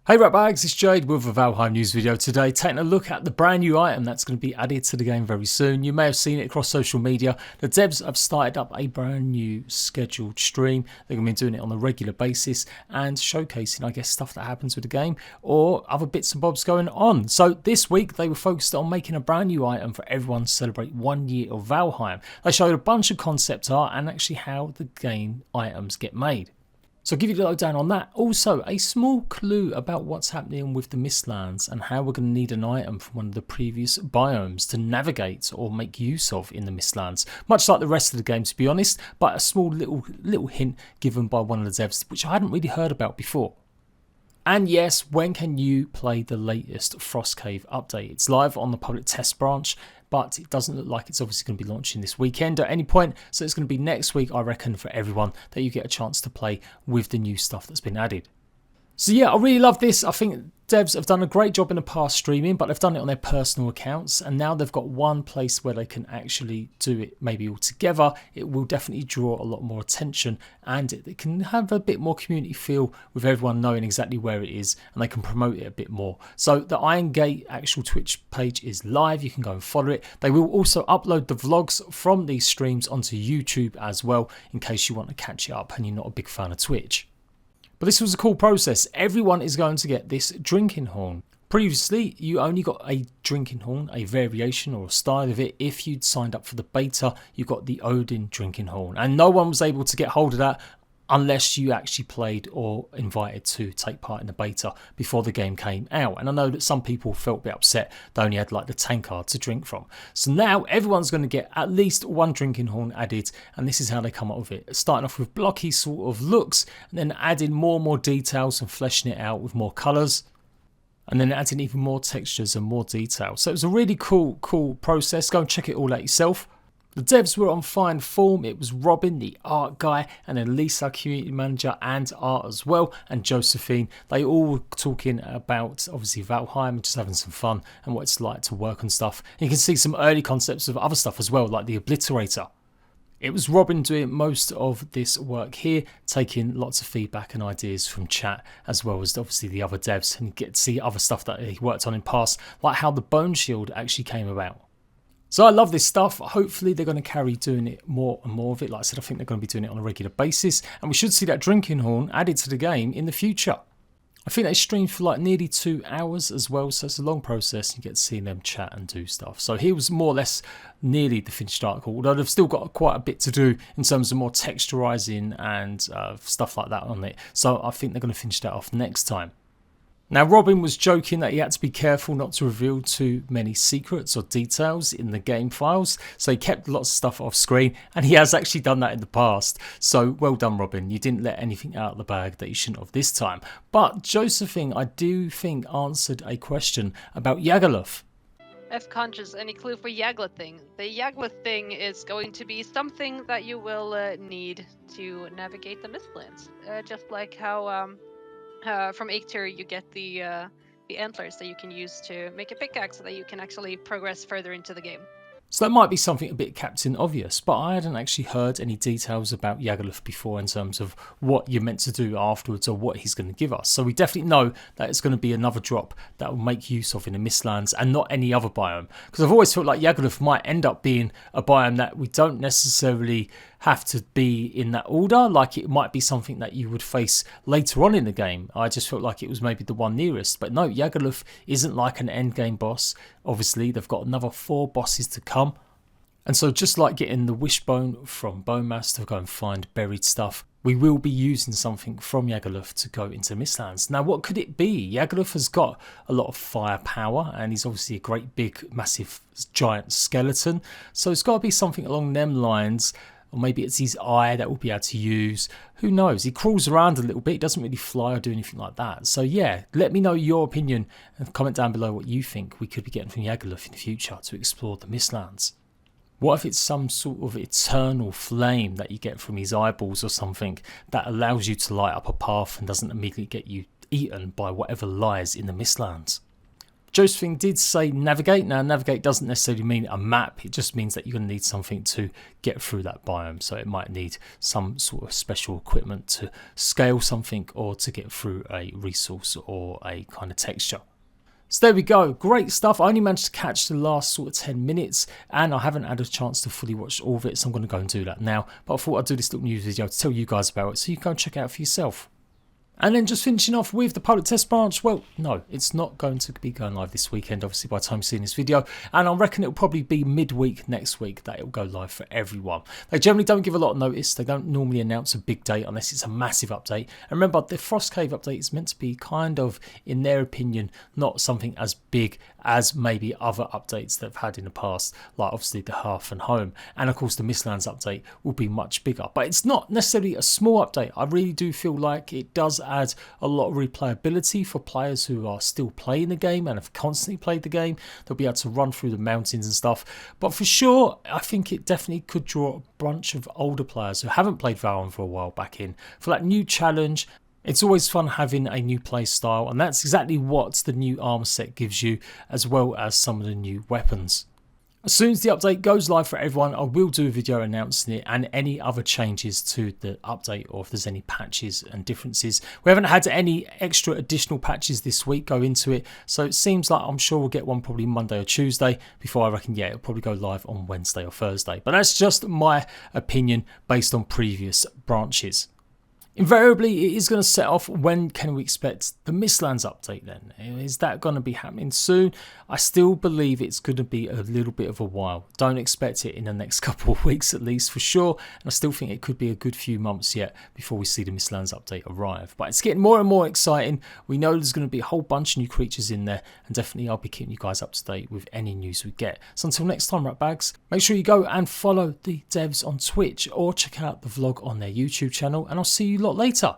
Hey Ratbags, it's Jade with a Valheim news video today, taking a look at the brand new item that's going to be added to the game very soon. You may have seen it across social media. The devs have started up a brand new scheduled stream. They're going to be doing it on a regular basis and showcasing, I guess, stuff that happens with the game or other bits and bobs going on. So this week they were focused on making a brand new item for everyone to celebrate 1 year of Valheim. They showed a bunch of concept art and actually how the game items get made. So I'll give you the lowdown on that. Also, a small clue about what's happening with the Mistlands and how we're going to need an item from one of the previous biomes to navigate or make use of in the Mistlands. Much like the rest of the game, to be honest, but a small little hint given by one of the devs, which I hadn't really heard about before. And yes, when can you play the latest Frostcave update? It's live on the public test branch, but it doesn't look like it's obviously going to be launching this weekend at any point. So it's going to be next week, I reckon, for everyone that you get a chance to play with the new stuff that's been added. So yeah, I really love this. I think devs have done a great job in the past streaming, but they've done it on their personal accounts. And now they've got one place where they can actually do it maybe all together. It will definitely draw a lot more attention and it can have a bit more community feel with everyone knowing exactly where it is and they can promote it a bit more. So the Iron Gate actual Twitch page is live. You can go and follow it. They will also upload the vlogs from these streams onto YouTube as well in case you want to catch it up and you're not a big fan of Twitch. But this was a cool process. Everyone is going to get this drinking horn. Previously, you only got a drinking horn, a variation or a style of it. If you'd signed up for the beta, you got the Odin drinking horn. And no one was able to get hold of that unless you actually played or invited to take part in the beta before the game came out. And I know that some people felt a bit upset they only had like the tankard to drink from. So now everyone's going to get at least one drinking horn added, and this is how they come up with it. Starting off with blocky sort of looks, and then adding more and more details and fleshing it out with more colours. And then adding even more textures and more detail. So it was a really cool process. Go and check it all out yourself. The devs were on fine form. It was Robin, the art guy, and then Lisa, community manager, and art as well, and Josephine. They all were talking about, obviously, Valheim and just having some fun and what it's like to work on stuff. And you can see some early concepts of other stuff as well, like the Obliterator. It was Robin doing most of this work here, taking lots of feedback and ideas from chat, as well as obviously the other devs, and you get to see other stuff that he worked on in past, like how the Bone Shield actually came about. So I love this stuff. Hopefully they're going to carry doing it more and more of it. Like I said, I think they're going to be doing it on a regular basis. And we should see that drinking horn added to the game in the future. I think they streamed for like nearly 2 hours as well. So it's a long process. You get to see them chat and do stuff. So here was more or less nearly the finished article. Although they've still got quite a bit to do in terms of more texturizing and stuff like that on it. So I think they're going to finish that off next time. Now Robin was joking that he had to be careful not to reveal too many secrets or details in the game files, so he kept lots of stuff off screen, and he has actually done that in the past. So well done, Robin, you didn't let anything out of the bag that you shouldn't have this time. But Josephine, I do think, answered a question about Yagaluth. F-conscious, any clue for Yagaluth thing? The Yagaluth thing is going to be something that you will need to navigate the Mistlands, just like how from Eikthyr you get the antlers that you can use to make a pickaxe so that you can actually progress further into the game. So that might be something a bit Captain Obvious, but I hadn't actually heard any details about Yagaluth before in terms of what you're meant to do afterwards or what he's going to give us. So we definitely know that it's going to be another drop that will make use of in the Mistlands and not any other biome. Because I've always felt like Yagaluth might end up being a biome that we don't necessarily have to be in that order. Like it might be something that you would face later on in the game. I just felt like it was maybe the one nearest. But no, Yagaluth isn't like an end game boss. Obviously, they've got another 4 bosses to come. And so just like getting the wishbone from Bone Master to go and find buried stuff, we will be using something from Yagaluth to go into Mistlands. Now, what could it be? Yagaluth has got a lot of firepower, and he's obviously a great big, massive, giant skeleton. So it's got to be something along them lines. Or maybe it's his eye that we'll be able to use. Who knows? He crawls around a little bit. He doesn't really fly or do anything like that. So yeah, let me know your opinion and comment down below what you think we could be getting from Yagaluth in the future to explore the Mistlands. What if it's some sort of eternal flame that you get from his eyeballs or something that allows you to light up a path and doesn't immediately get you eaten by whatever lies in the Mistlands? Josephine did say navigate. Now navigate doesn't necessarily mean a map, it just means that you're going to need something to get through that biome. So it might need some sort of special equipment to scale something or to get through a resource or a kind of texture. So there we go, great stuff. I only managed to catch the last sort of 10 minutes and I haven't had a chance to fully watch all of it, so I'm going to go and do that now. But I thought I'd do this little news video to tell you guys about it so you can go and check it out for yourself. And then just finishing off with the public test branch, well, no, it's not going to be going live this weekend, obviously, by the time you're seeing this video. And I reckon it'll probably be midweek next week that it'll go live for everyone. They generally don't give a lot of notice. They don't normally announce a big date unless it's a massive update. And remember, the Frost Cave update is meant to be kind of, in their opinion, not something as big as maybe other updates they've had in the past, like obviously the Hearth and Home. And of course, the Mistlands update will be much bigger. But it's not necessarily a small update. I really do feel like it does add a lot of replayability for players who are still playing the game and have constantly played the game. They'll be able to run through the mountains and stuff. But for sure, I think it definitely could draw a bunch of older players who haven't played Valheim for a while back in for that new challenge. It's always fun having a new play style, and that's exactly what the new armor set gives you, as well as some of the new weapons. As soon as the update goes live for everyone, I will do a video announcing it and any other changes to the update, or if there's any patches and differences. We haven't had any extra additional patches this week go into it, so it seems like I'm sure we'll get one probably Monday or Tuesday before I reckon, yeah, it'll probably go live on Wednesday or Thursday. But that's just my opinion based on previous branches. Invariably, it is going to set off when can we expect the Mistlands update then? Is that going to be happening soon? I still believe it's going to be a little bit of a while. Don't expect it in the next couple of weeks at least for sure. And I still think it could be a good few months yet before we see the Mistlands update arrive. But it's getting more and more exciting. We know there's going to be a whole bunch of new creatures in there. And definitely I'll be keeping you guys up to date with any news we get. So until next time, Ratbags, make sure you go and follow the devs on Twitch or check out the vlog on their YouTube channel. And I'll see you lot later.